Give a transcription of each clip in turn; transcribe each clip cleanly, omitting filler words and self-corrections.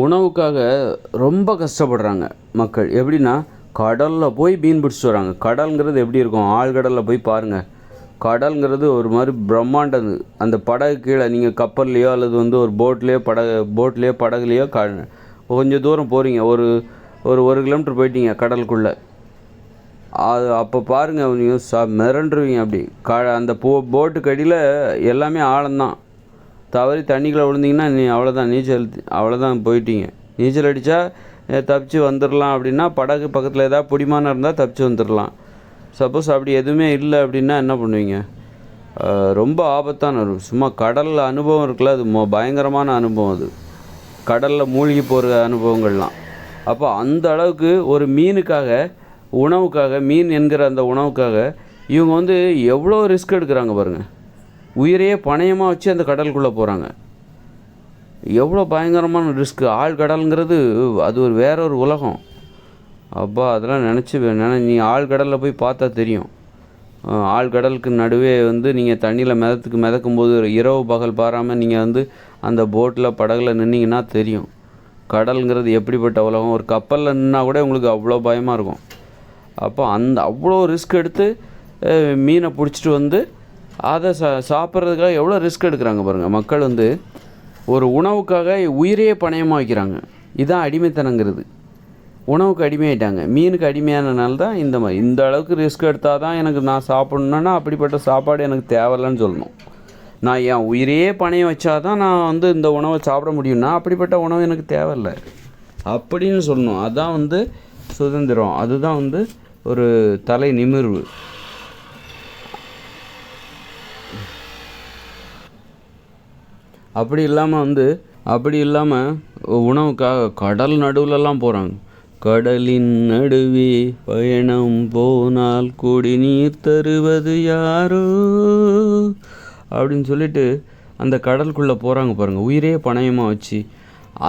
உணவுக்காக ரொம்ப கஷ்டப்படுறாங்க மக்கள். எப்படின்னா, கடலில் போய் மீன் பிடிச்சிட்டு வராங்க. கடல்ங்கிறது எப்படி இருக்கும்? ஆழ்கடலில் போய் பாருங்கள். கடல்ங்கிறது ஒரு மாதிரி பிரம்மாண்டம். அந்த படகு கீழே நீங்கள் கப்பல்லையோ அல்லது ஒரு போட்லேயோ படகுலையோ கொஞ்சம் தூரம் போகிறீங்க. ஒரு ஒரு 1 கிலோமீட்டர் போயிட்டீங்க கடலுக்குள்ளே. அது அப்போ பாருங்கள், நீங்கள் மிரண்டுருவீங்க. அப்படி அந்த போட்டுக்கு அடியில் எல்லாமே ஆழம்தான். தவறி தண்ணிக்குள்ளே விழுந்தீங்கன்னா அவ்வளோதான். அவ்வளோதான், போயிட்டீங்க. நீச்சல் அடித்தா தப்பிச்சு வந்துடலாம். அப்படின்னா படகு பக்கத்தில் ஏதாவது பிடிமானம் இருந்தால் தப்பிச்சு வந்துடலாம். சப்போஸ் அப்படி எதுவுமே இல்லை அப்படின்னா என்ன பண்ணுவீங்க? ரொம்ப ஆபத்தான சும்மா கடலில் அனுபவம் இருக்குல்ல, அது பயங்கரமான அனுபவம். அது கடலில் மூழ்கி போகிற அனுபவங்கள்லாம். அப்போ அந்த அளவுக்கு ஒரு மீனுக்காக, உணவுக்காக, மீன் என்கிற அந்த உணவுக்காக இவங்க எவ்வளோ ரிஸ்க் எடுக்கிறாங்க பாருங்கள். உயிரையே பணயமாக வச்சு அந்த கடலுக்குள்ளே போகிறாங்க. எவ்வளோ பயங்கரமான ரிஸ்க்கு. ஆழ்கடலுங்கிறது அது வேற ஒரு உலகம். அப்பா, அதெல்லாம் நீ ஆழ்கடலில் போய் பார்த்தா தெரியும். ஆழ்கடலுக்கு நடுவே நீங்கள் தண்ணியில் மிதக்கும்போது இரவு பகல் பாராமல் நீங்கள் அந்த போட்டில் படகுல நின்னீங்கன்னா தெரியும் கடலுங்கிறது எப்படிப்பட்ட உலகம். ஒரு கப்பலில் நின்னால் கூட உங்களுக்கு அவ்வளோ பயமாக இருக்கும். அப்போ அவ்வளோ ரிஸ்க் எடுத்து மீனை பிடிச்சிட்டு அதை சாப்பிட்றதுக்காக எவ்வளோ ரிஸ்க் எடுக்கிறாங்க பாருங்கள். மக்கள் ஒரு உணவுக்காக உயிரையே பணயமாக வைக்கிறாங்க. இதுதான் அடிமைத்தனங்கிறது. உணவுக்கு அடிமையாயிட்டாங்க. மீனுக்கு அடிமையானனால தான் இந்த அளவுக்கு ரிஸ்க் எடுத்தால் தான் நான் சாப்பிட்ணுன்னா அப்படிப்பட்ட சாப்பாடு எனக்கு தேவையில்லைன்னு சொல்லணும். நான் என் உயிரையே பணயம் வச்சா தான் நான் இந்த உணவை சாப்பிட முடியும்னா அப்படிப்பட்ட உணவு எனக்கு தேவையில்லை அப்படின்னு சொல்லணும். அதான் சுதந்திரம். அதுதான் ஒரு தலை நிமிர்வு. அப்படி இல்லாமல் உணவுக்காக கடல் நடுவுலலாம் போகிறாங்க. கடலின் நடுவே பயணம் போனால் குடிநீர் தருவது யாரோ அப்படின்னு சொல்லிட்டு அந்த கடலுக்குள்ளே போகிறாங்க பாருங்கள். உயிரே பணயமாக வச்சு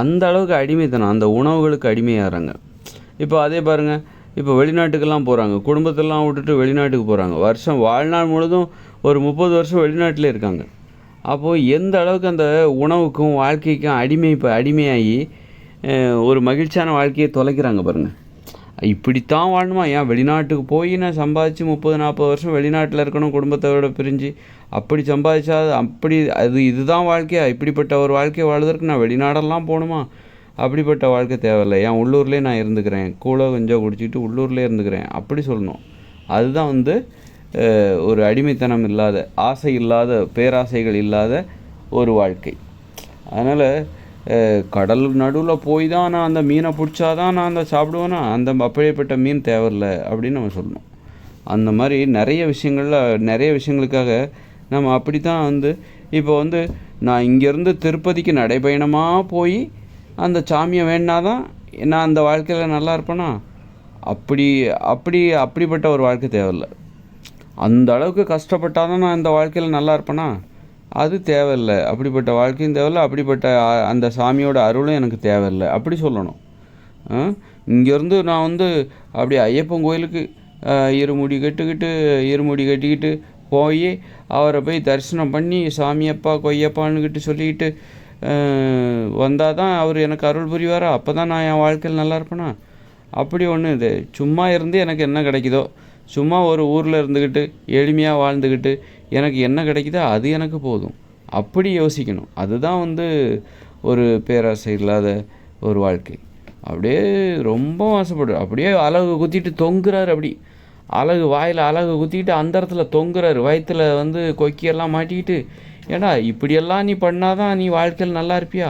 அந்த அளவுக்கு அடிமைத்தனம். அந்த உணவுகளுக்கு அடிமையாகிறாங்க. இப்போ அதே பாருங்கள், இப்போ வெளிநாட்டுக்கெல்லாம் போகிறாங்க. குடும்பத்தெல்லாம் விட்டுட்டு வெளிநாட்டுக்கு போகிறாங்க. வாழ்நாள் முழுதும் ஒரு 30 வருஷம் வெளிநாட்டிலே இருக்காங்க. அப்போது எந்த அளவுக்கு அந்த உணவுக்கும் வாழ்க்கைக்கும் அடிமையாகி ஒரு மகிழ்ச்சியான வாழ்க்கையை தொலைக்கிறாங்க பாருங்கள். இப்படித்தான் வாழணுமா? ஏன் வெளிநாட்டுக்கு போய் நான் சம்பாதிச்சு 30-40 வருஷம் வெளிநாட்டில் இருக்கணும், குடும்பத்தோட பிரிஞ்சு அப்படி சம்பாதிச்சா இதுதான் வாழ்க்கையா? இப்படிப்பட்ட ஒரு வாழ்க்கையை வாழ்வதற்கு நான் வெளிநாடெல்லாம் போகணுமா? அப்படிப்பட்ட வாழ்க்கை தேவையில்லை. என் உள்ளூர்லேயே நான் இருந்துக்கிறேன், கூட கொஞ்சம் குடிச்சிக்கிட்டு உள்ளூர்லேயே இருந்துக்கிறேன் அப்படி சொல்லணும். அதுதான் ஒரு அடிமைத்தனம் இல்லாத, ஆசை இல்லாத, பேராசைகள் இல்லாத ஒரு வாழ்க்கை. அதனால் கடல் நடுவில் போய் தான் நான் அந்த மீனை பிடிச்சாதான் நான் சாப்பிடுவேன்னா அப்படியேப்பட்ட மீன் தேவையில்லை அப்படின்னு நம்ம சொல்லணும். அந்த மாதிரி நிறைய விஷயங்களுக்காக நம்ம அப்படி தான் இப்போ நான் இங்கேருந்து திருப்பதிக்கு நடைபயணமாக போய் அந்த சாமியை வேணாதான் நான் அந்த வாழ்க்கையில் நல்லா இருப்பேனா? அப்படிப்பட்ட ஒரு வாழ்க்கை தேவையில்லை. அந்த அளவுக்கு கஷ்டப்பட்டால் தான் நான் இந்த வாழ்க்கையில் நல்லா இருப்பேனா? அது தேவையில்லை. அப்படிப்பட்ட வாழ்க்கையும் தேவையில்லை, அப்படிப்பட்ட அந்த சாமியோட அருளும் எனக்கு தேவையில்லை அப்படி சொல்லணும். இங்கேருந்து நான் அப்படி ஐயப்பன் கோயிலுக்கு இருமுடி கட்டிக்கிட்டு போய் அவரை போய் தரிசனம் பண்ணி சாமியப்பா கொய்யப்பான்னுக்கிட்டு சொல்லிக்கிட்டு வந்தால் தான் அவர் எனக்கு அருள் புரிவாரா? அப்போ தான் நான் என் வாழ்க்கையில் நல்லா இருப்பேனா? அப்படி ஒன்று சும்மா இருந்து எனக்கு என்ன கிடைக்குதோ, சும்மா ஒரு ஊரில் இருந்துக்கிட்டு எளிமையாக வாழ்ந்துக்கிட்டு எனக்கு என்ன கிடைக்குதோ அது எனக்கு போதும் அப்படி யோசிக்கணும். அதுதான் ஒரு பேராசை இல்லாத ஒரு வாழ்க்கை. அப்படியே ரொம்ப ஆசைப்படுறார். அப்படியே அலகு குத்திட்டு தொங்குறாரு. அப்படி வாயில் அலகு குத்திக்கிட்டு அந்த இடத்துல தொங்குறாரு. வயிற்றில் கொக்கியெல்லாம் மாட்டிக்கிட்டு, ஏடா இப்படியெல்லாம் நீ பண்ணாதான் நீ வாழ்க்கையில் நல்லா இருப்பியா?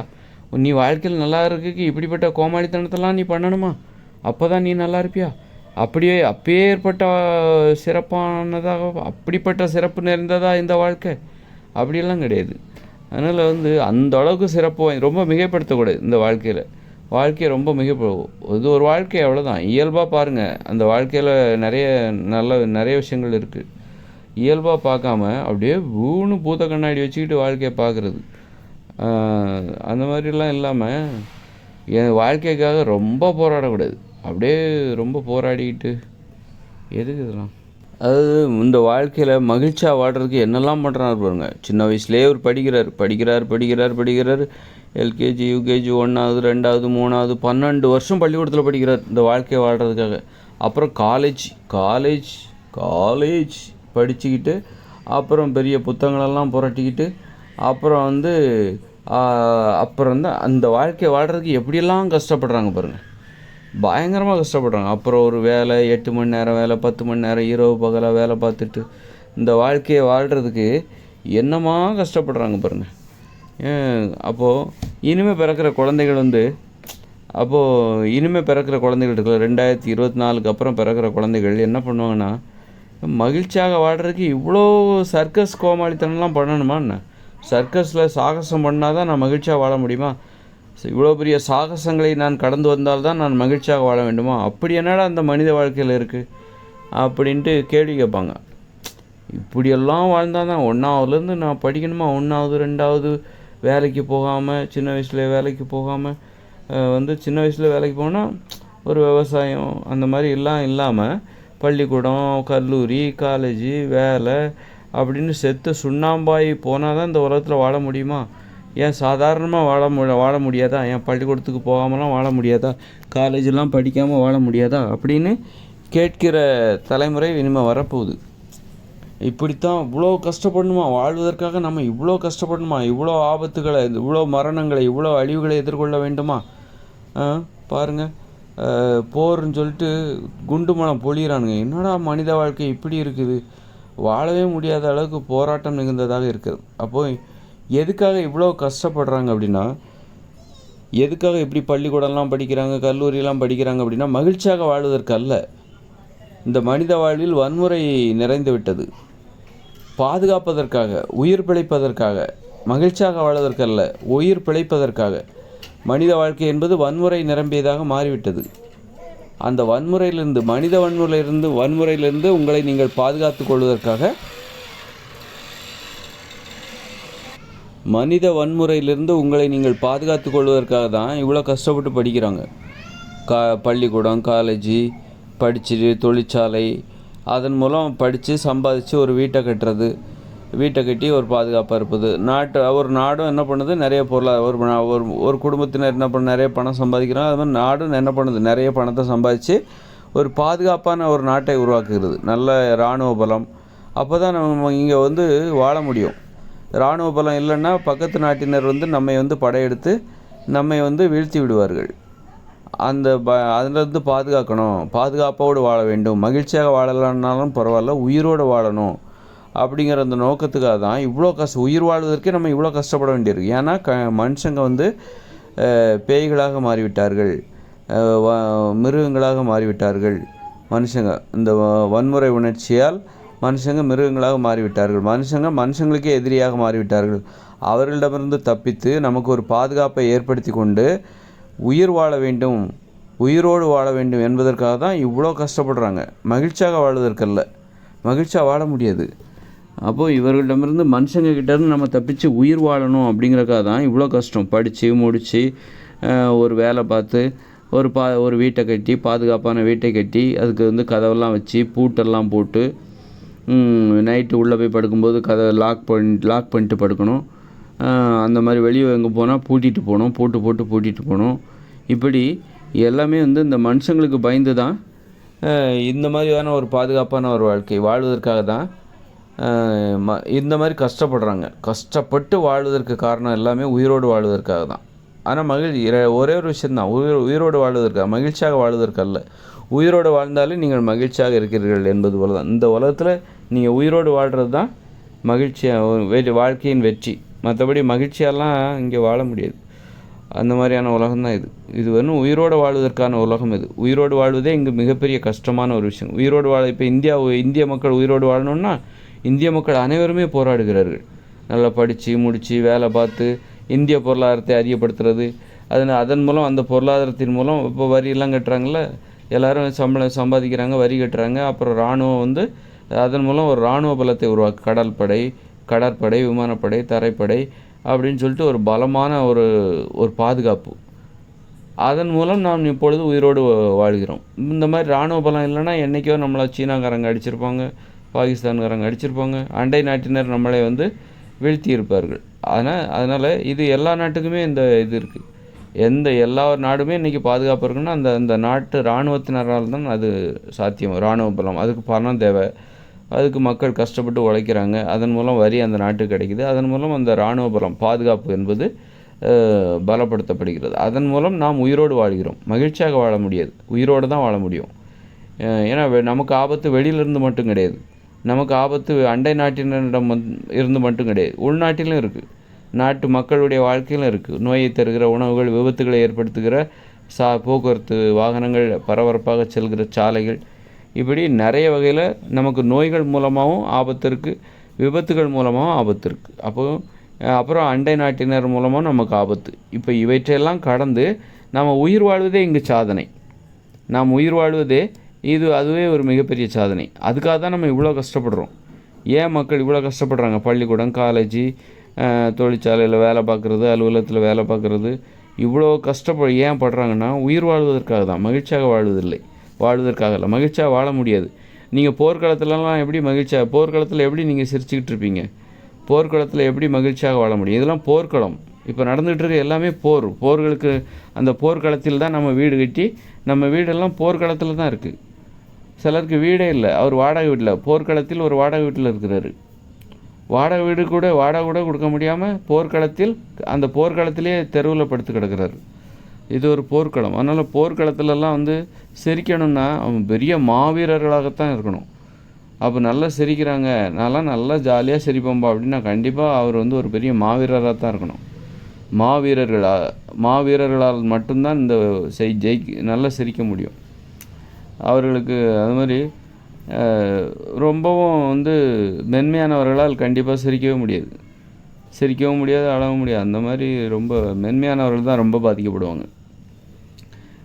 நீ வாழ்க்கையில் நல்லா இருக்குக்கு இப்படிப்பட்ட கோமாளித்தனத்தெல்லாம் நீ பண்ணணுமா? அப்போ தான் நீ நல்லா இருப்பியா? அப்பேற்பட்ட சிறப்பானதாக, அப்படிப்பட்ட சிறப்பு நிறைந்ததா இந்த வாழ்க்கை? அப்படியெல்லாம் கிடையாது. அதனால் அந்த அளவுக்கு சிறப்பு ரொம்ப மிகைப்படுத்தக்கூடாது. இந்த வாழ்க்கையை ரொம்ப இது ஒரு வாழ்க்கை அவ்வளோதான். இயல்பாக பாருங்கள். அந்த வாழ்க்கையில் நிறைய விஷயங்கள் இருக்குது. இயல்பாக பார்க்காம அப்படியே பூத்த கண்ணாடி வச்சுக்கிட்டு வாழ்க்கையை பார்க்குறது, அந்த மாதிரிலாம் இல்லாமல் என் வாழ்க்கைக்காக ரொம்ப போராடக்கூடாது. அப்படியே ரொம்ப போராடிக்கிட்டு எதுக்கு இதெல்லாம்? அதாவது இந்த வாழ்க்கையில் மகிழ்ச்சியாக வாழ்கிறதுக்கு என்னெல்லாம் பண்ணுறாரு பாருங்க. சின்ன வயசுலேயே அவர் படிக்கிறார். எல்கேஜி யூகேஜி 1வது 2வது 3வது 12 வருஷம் பள்ளிக்கூடத்தில் படிக்கிறார் இந்த வாழ்க்கையை வாழ்கிறதுக்காக. அப்புறம் காலேஜ் படிச்சுக்கிட்டு அப்புறம் பெரிய புத்தகங்களெல்லாம் புரட்டிக்கிட்டு அப்புறம் வந்து அந்த வாழ்க்கையை வாழ்கிறதுக்கு எப்படியெல்லாம் கஷ்டப்படுறாங்க பாருங்கள். பயங்கரமாக கஷ்டப்படுறாங்க. அப்புறம் ஒரு வேலை 8 மணி நேரம் வேலை, 10 மணி நேரம் இரவு பகலாக வேலை பார்த்துட்டு இந்த வாழ்க்கையை வாழ்கிறதுக்கு என்னமா கஷ்டப்படுறாங்க பாருங்கள். அப்போது இனிமேல் பிறக்கிற குழந்தைகள் இருக்குல்ல, 2024 அப்புறம் பிறக்கிற குழந்தைகள் என்ன பண்ணுவாங்கன்னா, மகிழ்ச்சியாக வாழ்கிறதுக்கு இவ்வளோ சர்க்கஸ் கோமாளித்தனம்லாம் பண்ணணுமா என்ன? சர்க்கஸில் சாகசம் பண்ணால் தான் நான் மகிழ்ச்சியாக வாழ முடியுமா? இவ்வளோ பெரிய சாகசங்களை நான் கடந்து வந்தால் தான் நான் மகிழ்ச்சியாக வாழ வேண்டுமா? அப்படி என்னடா அந்த மனித வாழ்க்கையில் இருக்குது அப்படின்ட்டு கேள்வி கேட்பாங்க. இப்படியெல்லாம் வாழ்ந்தால் தான் 1வதுலேருந்து நான் படிக்கணுமா? 1வது 2வது வேலைக்கு போகாமல் சின்ன வயசில் வேலைக்கு போனால் ஒரு விவசாயம் அந்த மாதிரி எல்லாம் இல்லாமல் பள்ளிக்கூடம், கல்லூரி, காலேஜு, வேலை அப்படின்னு செத்து சுண்ணாம்பாய் போனால் தான் இந்த உலகத்தில் வாழ முடியுமா? ஏன் சாதாரணமாக வாழ முடியாதா? ஏன் பள்ளிக்கூடத்துக்கு போகாமலாம் வாழ முடியாதா? காலேஜெலாம் படிக்காமல் வாழ முடியாதா அப்படின்னு கேட்கிற தலைமுறை இனிமேல் வரப்போகுது. இப்படித்தான் இவ்வளோ கஷ்டப்படணுமா? வாழ்வதற்காக நம்ம இவ்வளோ கஷ்டப்படணுமா? இவ்வளோ ஆபத்துகளை, இவ்வளோ மரணங்களை, இவ்வளோ அழிவுகளை எதிர்கொள்ள வேண்டுமா? பாருங்கள், போர்ன்னு சொல்லிட்டு குண்டு மலம் பொழியிறானுங்க. என்னடா மனித வாழ்க்கை இப்படி இருக்குது? வாழவே முடியாத அளவுக்கு போராட்டம் மிகுந்ததாக இருக்குது. அப்போது எதுக்காக இவ்வளோ கஷ்டப்படுறாங்க அப்படின்னா, எதுக்காக இப்படி பள்ளிக்கூடம்லாம் படிக்கிறாங்க, கல்லூரியெல்லாம் படிக்கிறாங்க அப்படின்னா, மகிழ்ச்சியாக வாழ்வதற்கு அல்ல. இந்த மனித வாழ்வில் வன்முறை நிறைந்து விட்டது. பாதுகாப்பதற்காக, உயிர் பிழைப்பதற்காக, மகிழ்ச்சியாக வாழ்வதற்கல்ல, உயிர் பிழைப்பதற்காக. மனித வாழ்க்கை என்பது வன்முறை நிரம்பியதாக மாறிவிட்டது. அந்த வன்முறையிலிருந்து, வன்முறையிலிருந்து உங்களை நீங்கள் பாதுகாத்து கொள்வதற்காக, மனித வன்முறையிலிருந்து உங்களை நீங்கள் பாதுகாத்து கொள்வதற்காக தான் இவ்வளோ கஷ்டப்பட்டு படிக்கிறாங்க. பள்ளிக்கூடம், காலேஜு படிச்சுட்டு தொழிற்சாலை, அதன் மூலம் படித்து சம்பாதிச்சு ஒரு வீட்டை கட்டி ஒரு பாதுகாப்பாக இருப்பது. ஒரு நாடும் என்ன பண்ணுது, நிறைய ஒரு குடும்பத்தினர் என்ன பண்ண நிறைய பணம் சம்பாதிக்கிறாங்க. அது மாதிரி நாடும் என்ன பண்ணுது, நிறைய பணத்தை சம்பாதிச்சு ஒரு பாதுகாப்பான ஒரு நாட்டை உருவாக்குகிறது. நல்ல இராணுவ பலம். அப்போ தான் நம்ம இங்கே வாழ முடியும். இராணுவ பலம் இல்லைன்னா பக்கத்து நாட்டினர் நம்மை படையெடுத்து நம்மை வீழ்த்தி விடுவார்கள். அதிலிருந்து பாதுகாப்போடு வாழ வேண்டும். மகிழ்ச்சியாக வாழலான்னாலும் பரவாயில்ல, உயிரோடு வாழணும் அப்படிங்கிற அந்த நோக்கத்துக்காக தான் இவ்வளோ உயிர் வாழ்வதற்கே நம்ம இவ்வளோ கஷ்டப்பட வேண்டியிருக்கு. ஏன்னா மனுஷங்க பேய்களாக மாறிவிட்டார்கள், மிருகங்களாக மாறிவிட்டார்கள். மனுஷங்க இந்த வன்முறை உணர்ச்சியால் மனுஷங்க மிருகங்களாக மாறிவிட்டார்கள். மனுஷங்களுக்கே எதிரியாக மாறிவிட்டார்கள். அவர்களிடமிருந்து தப்பித்து நமக்கு ஒரு பாதுகாப்பை ஏற்படுத்தி கொண்டு உயிரோடு வாழ வேண்டும் என்பதற்காக தான் இவ்வளோ கஷ்டப்படுறாங்க. மகிழ்ச்சியாக வாழ்வதற்கல்ல. மகிழ்ச்சியாக வாழ முடியாது. அப்போது இவர்களிடமிருந்து மனுஷங்கக்கிட்டேருந்து நம்ம தப்பிச்சு உயிர் வாழணும் அப்படிங்கிறக்காக தான் இவ்வளோ கஷ்டம். படித்து முடித்து ஒரு வேலை பார்த்து ஒரு வீட்டை கட்டி, பாதுகாப்பான வீட்டை கட்டி, அதுக்கு கதவெல்லாம் வச்சு பூட்டெல்லாம் போட்டு, நைட்டு உள்ளே போய் படுக்கும்போது கதவை லாக் பண்ணிட்டு படுக்கணும். அந்த மாதிரி வெளியே எங்கே போனால் பூட்டிட்டு போகணும். இப்படி எல்லாமே இந்த மனுஷங்களுக்கு பயந்து தான் இந்த மாதிரியான ஒரு பாதுகாப்பான ஒரு வாழ்க்கை வாழ்வதற்காக தான் இந்த மாதிரி கஷ்டப்படுறாங்க. கஷ்டப்பட்டு வாழ்வதற்கு காரணம் எல்லாமே உயிரோடு வாழ்வதற்காக தான். ஆனால் ஒரே ஒரு விஷயந்தான், உயிரோடு வாழ்வதற்காக, மகிழ்ச்சியாக வாழ்வதற்கு அல்ல. உயிரோடு வாழ்ந்தாலே நீங்கள் மகிழ்ச்சியாக இருக்கிறீர்கள் என்பது போல தான். இந்த உலகத்தில் நீங்கள் உயிரோடு வாழ்கிறது தான் வாழ்க்கையின் வெற்றி. மற்றபடி மகிழ்ச்சியெல்லாம் இங்கே வாழ முடியாது. அந்த மாதிரியான உலகம்தான் இது உயிரோடு வாழ்வதற்கான உலகம். உயிரோடு வாழ்வதே இங்கு மிகப்பெரிய கஷ்டமான ஒரு விஷயம். உயிரோடு இப்போ இந்திய மக்கள் உயிரோடு வாழணுன்னா இந்திய மக்கள் அனைவருமே போராடுகிறார்கள். நல்லா படித்து முடித்து வேலை பார்த்து இந்திய பொருளாதாரத்தை அதிகப்படுத்துறது. அதன் மூலம், அந்த பொருளாதாரத்தின் மூலம் இப்போ வரியெல்லாம் கட்டுறாங்கள, எல்லோரும் சம்பாதிக்கிறாங்க, வரி கட்டுறாங்க. அப்புறம் இராணுவம் அதன் மூலம் ஒரு இராணுவ பலத்தை உருவாக்கு. கடற்படை, விமானப்படை, தரைப்படை அப்படின்னு சொல்லிட்டு ஒரு பலமான ஒரு பாதுகாப்பு. அதன் மூலம் நாம் இப்பொழுது உயிரோடு வாழ்கிறோம். இந்த மாதிரி இராணுவ பலம் இல்லைன்னா என்றைக்கோ நம்மளை சீனாக்காரங்க அடிச்சிருப்பாங்க, பாகிஸ்தான்காரங்க அடிச்சிருப்பாங்க, அண்டை நாட்டினர் நம்மளை வீழ்த்தி இருப்பார்கள். அதனால் இது எல்லா நாட்டுக்குமே இந்த இது இருக்குது. எல்லா நாடுமே இன்றைக்கி பாதுகாப்பு இருக்குன்னா அந்த அந்த நாட்டு இராணுவத்தினரால் தான் அது சாத்தியம். இராணுவ பலம், அதுக்கு பணம் தேவை, அதுக்கு மக்கள் கஷ்டப்பட்டு உழைக்கிறாங்க, அதன் மூலம் வரி அந்த நாட்டுக்கு கிடைக்குது, அதன் மூலம் அந்த இராணுவ பலம் பாதுகாப்பு என்பது பலப்படுத்தப்படுகிறது. அதன் மூலம் நாம் உயிரோடு வாழ்கிறோம். மகிழ்ச்சியாக வாழ முடியாது, உயிரோடு தான் வாழ முடியும். ஏன்னா நமக்கு ஆபத்து வெளியிலிருந்து மட்டும் கிடையாது, நமக்கு ஆபத்து அண்டை நாட்டினரிடம் இருந்து மட்டும் கிடையாது, உள்நாட்டிலும் இருக்குது, நாட்டு மக்களுடைய வாழ்க்கையிலும் இருக்குது. நோயை தருகிற உணவுகள், விபத்துகளை ஏற்படுத்துகிற போக்குவரத்து வாகனங்கள், பரபரப்பாக செல்கிற சாலைகள், இப்படி நிறைய வகையில் நமக்கு நோய்கள் மூலமாகவும் ஆபத்து இருக்குது, விபத்துகள் மூலமாகவும் ஆபத்து இருக்குது. அப்புறம் அண்டை நாட்டினர் மூலமாக நமக்கு ஆபத்து. இப்போ இவற்றையெல்லாம் கடந்து நாம் உயிர் வாழ்வதே இங்கு சாதனை. நாம் உயிர் வாழ்வதே அதுவே ஒரு மிகப்பெரிய சாதனை. அதுக்காக தான் நம்ம இவ்வளோ கஷ்டப்படுறோம். ஏன் மக்கள் இவ்வளோ கஷ்டப்படுறாங்க? பள்ளிக்கூடம், காலேஜ், தொழிற்சாலையில் வேலை பார்க்குறது, அலுவலகத்தில் வேலை பார்க்குறது, இவ்வளோ ஏன் படுறாங்கன்னா உயிர் வாழ்வதற்காக தான், மகிழ்ச்சியாக வாழ்வதற்காக இல்லை. மகிழ்ச்சியாக வாழ முடியாது. நீங்கள் போர்க்களத்துலலாம் எப்படி போர்க்களத்தில் எப்படி நீங்கள் சிரிச்சுக்கிட்டு இருப்பீங்க? போர்க்களத்தில் எப்படி மகிழ்ச்சியாக வாழ முடியும்? இதெல்லாம் போர்க்களம். இப்போ நடந்துகிட்டு இருக்க எல்லாமே போர்களுக்கு அந்த போர்க்களத்தில் தான் நம்ம வீடு கட்டி, நம்ம வீடெல்லாம் போர்க்களத்தில் தான் இருக்குது. சிலருக்கு வீடே இல்லை, அவர் வாடகை வீட்டில், போர்க்களத்தில் ஒரு வாடகை வீட்டில் இருக்கிறாரு. வாடகை கூட கொடுக்க முடியாமல் அந்த போர்க்களத்திலே தெருவில் படுத்து கிடக்கிறாரு. இது ஒரு போர்க்களம். அதனால் போர்க்களத்துலலாம் சிரிக்கணும்னா அவங்க பெரிய மாவீரர்களாகத்தான் இருக்கணும். அப்போ நல்லா சிரிக்கிறாங்க, நல்லா ஜாலியாக சிரிப்போம்பா அப்படின்னா கண்டிப்பாக அவர் ஒரு பெரிய மாவீரராக தான் இருக்கணும். மாவீரர்களால் மட்டும்தான் இந்த நல்லா சிரிக்க முடியும். அவர்களுக்கு அது மாதிரி ரொம்பவும் மென்மையானவர்களால் கண்டிப்பாக சிரிக்கவும் முடியாது, அழவும் முடியாது. அந்த மாதிரி ரொம்ப மென்மையானவர்கள் தான் ரொம்ப பாதிக்கப்படுவாங்க.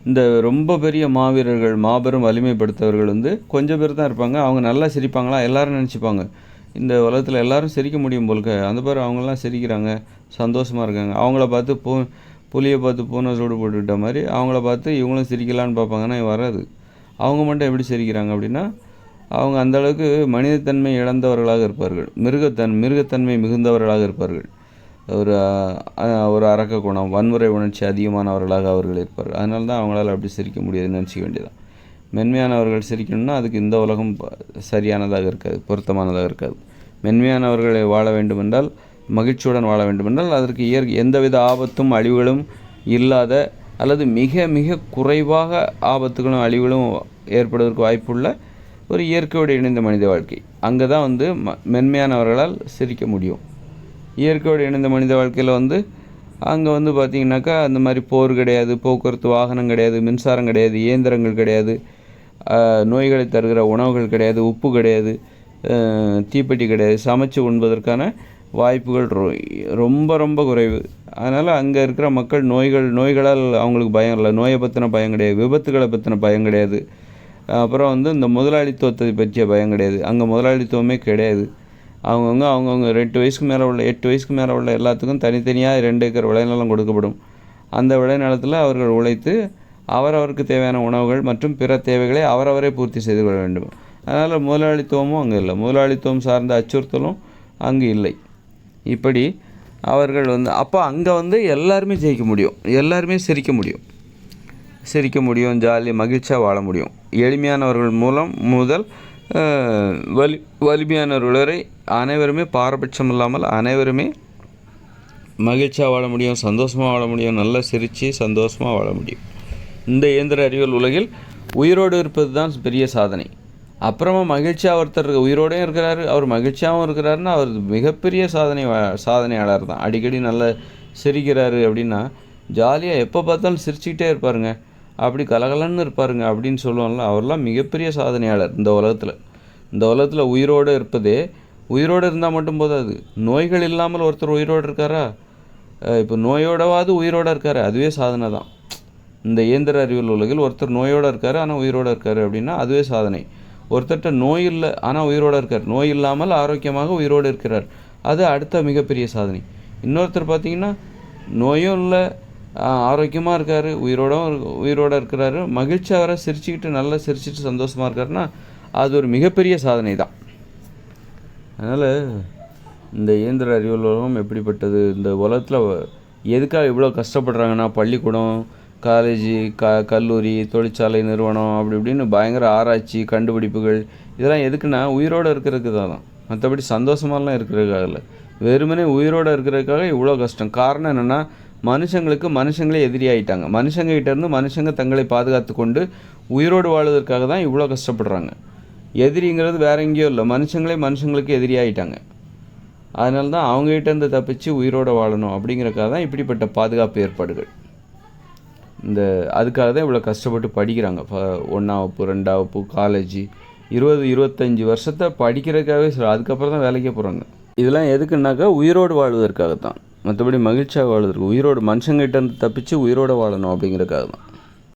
இந்த ரொம்ப பெரிய மாவீரர்கள், மாபெரும் வலிமைப்படுத்தவர்கள் கொஞ்சம் பேர் தான் இருப்பாங்க. அவங்க நல்லா சிரிப்பாங்களா எல்லோரும் நினச்சிப்பாங்க, இந்த உலகத்தில் எல்லோரும் சிரிக்க முடியும் போல்க, அந்த பேர் அவங்களாம் சிரிக்கிறாங்க, சந்தோஷமாக இருக்காங்க. அவங்கள பார்த்து புலியை பார்த்து பூனை சூடு போட்டுக்கிட்ட மாதிரி அவங்கள பார்த்து இவங்களும் சிரிக்கலான்னு பார்ப்பாங்கன்னா வராது. அவங்க மட்டும் எப்படி சிரிக்கிறாங்க அப்படின்னா, அவங்க அந்தளவுக்கு மனிதத்தன்மை இழந்தவர்களாக இருப்பார்கள், மிருகத்தன்மை மிகுந்தவர்களாக இருப்பார்கள். ஒரு அரக்க குணம், வன்முறை உணர்ச்சி அதிகமானவர்களாக அவர்கள் இருப்பார்கள். அதனால தான் அவங்களால அப்படி சிரிக்க முடியாதுன்னு நினச்சிக்க வேண்டியதான். மென்மையானவர்கள் சிரிக்கணும்னா அதுக்கு இந்த உலகம் சரியானதாக இருக்காது, பொருத்தமானதாக இருக்காது. மென்மையானவர்களை வாழ வேண்டுமென்றால், மகிழ்ச்சியுடன் வாழ வேண்டுமென்றால் அதற்கு எந்தவித ஆபத்தும் அழிவுகளும் இல்லாத, அல்லது மிக மிக குறைவாக ஆபத்துகளும் அழிவுகளும் ஏற்படுவதற்கு வாய்ப்புள்ள ஒரு இயற்கையோடு இணைந்த மனித வாழ்க்கை. அங்கே தான் மென்மையானவர்களால் சிரிக்க முடியும். இயற்கையோடு இணைந்த மனித வாழ்க்கையில் அங்கே பார்த்திங்கனாக்கா அந்த மாதிரி போர் கிடையாது, போக்குவரத்து வாகனம் கிடையாது, மின்சாரம் கிடையாது, இயந்திரங்கள் கிடையாது, நோய்களை தருகிற உணவுகள் கிடையாது, உப்பு கிடையாது, தீப்பெட்டி கிடையாது. சமைச்சு உண்பதற்கான வாய்ப்புகள் ரொம்ப ரொம்ப குறைவு. அதனால் அங்கே இருக்கிற மக்கள் நோய்களால் அவங்களுக்கு பயம் இல்லை, நோயை பற்றின பயம் கிடையாது, விபத்துகளை பற்றின பயம் கிடையாது. அப்புறம் இந்த முதலாளித்துவத்தை பற்றிய பயம் கிடையாது. அங்கே முதலாளித்துவமே கிடையாது. அவங்கவுங்க 8 வயசுக்கு மேலே உள்ள எல்லாத்துக்கும் தனித்தனியாக 2 ஏக்கர் விளைநிலம் கொடுக்கப்படும். அந்த விளைநிலத்தில் அவர்கள் உழைத்து அவரவருக்கு தேவையான உணவுகள் மற்றும் பிற தேவைகளை அவரவரே பூர்த்தி செய்து கொள்ள வேண்டும். அதனால் முதலாளித்துவமும் அங்கே இல்லை, முதலாளித்துவம் சார்ந்த அச்சுறுத்தலும் அங்கு இல்லை. இப்படி அவர்கள் அப்போ அங்கே எல்லாருமே ஜெயிக்க முடியும், எல்லாருமே சிரிக்க முடியும், ஜாலி மகிழ்ச்சியாக வாழ முடியும். எளிமையானவர்கள் முதல் வலிமையானவர்கள் வரை அனைவருமே பாரபட்சம் இல்லாமல் அனைவருமே மகிழ்ச்சியாக வாழ முடியும், சந்தோஷமாக வாழ முடியும், நல்லா சிரித்து சந்தோஷமாக வாழ முடியும். இந்த இயந்திர அறிவியல் உலகில் உயிரோடு இருப்பது தான் பெரிய சாதனை. அப்புறமா மகிழ்ச்சியாக ஒருத்தர் உயிரோடையும் இருக்கிறாரு, அவர் மகிழ்ச்சியாகவும் இருக்கிறாருன்னா அவர் மிகப்பெரிய சாதனையாளர் தான். அடிக்கடி நல்லா சிரிக்கிறாரு அப்படின்னா, ஜாலியாக எப்போ பார்த்தாலும் சிரிச்சுக்கிட்டே இருப்பாருங்க, அப்படி கலகலன்னு இருப்பாருங்க அப்படின்னு சொல்லுவாங்கள்ல, அவர்லாம் மிகப்பெரிய சாதனையாளர். இந்த உலகத்தில் உயிரோடு இருந்தால் மட்டும் போதாது, நோய்கள் இல்லாமல் ஒருத்தர் உயிரோடு இருக்காரா? இப்போ நோயோடவாது உயிரோடு இருக்காரு, அதுவே சாதனை தான். இந்த இயந்திர அறிவியல் உலகில் ஒருத்தர் நோயோடு இருக்காரு ஆனால் உயிரோடு இருக்காரு அப்படின்னா அதுவே சாதனை. ஒருத்தர்கிட்ட நோய் இல்லை ஆனால் உயிரோடு இருக்கார், நோய் இல்லாமல் ஆரோக்கியமாக உயிரோடு இருக்கிறார், அது அடுத்த மிகப்பெரிய சாதனை. இன்னொருத்தர் பார்த்திங்கன்னா நோயும் இல்லை, ஆரோக்கியமாக இருக்கார், உயிரோடு இருக்கிறாரு, மகிழ்ச்சியாக வர நல்லா சிரிச்சிட்டு சந்தோஷமாக இருக்காருன்னா அது ஒரு மிகப்பெரிய சாதனை தான். அதனால் இந்த இயந்திர அறிவியல் உலகம் எப்படிப்பட்டது, இந்த உலகத்தில் எதுக்காக இவ்வளோ கஷ்டப்படுறாங்கன்னா, பள்ளிக்கூடம், காலேஜு, கல்லூரி, தொழிற்சாலை நிறுவனம் அப்படி இப்படின்னு பயங்கர ஆராய்ச்சி, கண்டுபிடிப்புகள் இதெல்லாம் எதுக்குன்னா உயிரோடு இருக்கிறதுக்கு தான். மற்றபடி சந்தோஷமாலாம் இருக்கிறதுக்காக இல்லை. வெறுமனே உயிரோடு இருக்கிறதுக்காக இவ்வளோ கஷ்டம். காரணம் என்னென்னா, மனுஷங்களுக்கு மனுஷங்களே எதிரி ஆகிட்டாங்க. மனுஷங்ககிட்டேருந்து மனுஷங்க தங்களை பாதுகாத்து கொண்டு உயிரோடு வாழ்வதற்காக தான் இவ்வளோ கஷ்டப்படுறாங்க. எதிரிங்கிறது வேற எங்கேயோ இல்லை, மனுஷங்களே மனுஷங்களுக்கு எதிரி ஆகிட்டாங்க. அதனால தான் அவங்ககிட்டேருந்து தப்பிச்சு உயிரோடு வாழணும் அப்படிங்கிறக்காக தான் இப்படிப்பட்ட பாதுகாப்பு ஏற்பாடுகள். அதுக்காக தான் இவ்வளோ கஷ்டப்பட்டு படிக்கிறாங்க. 1ஆம் வகுப்பு, 2ஆம் வகுப்பு, காலேஜு 20-25 வருஷத்தை படிக்கிறதுக்காகவே அதுக்கப்புறம் தான் வேலைக்கே போகிறாங்க. இதெல்லாம் எதுக்குன்னாக்கா உயிரோடு வாழ்வதற்காக தான், மற்றபடி மகிழ்ச்சியாக வாழ்வதற்கு, உயிரோடு மனுஷங்கிட்ட இருந்து தப்பிச்சு உயிரோடு வாழணும் அப்படிங்கிறதுக்காக தான்.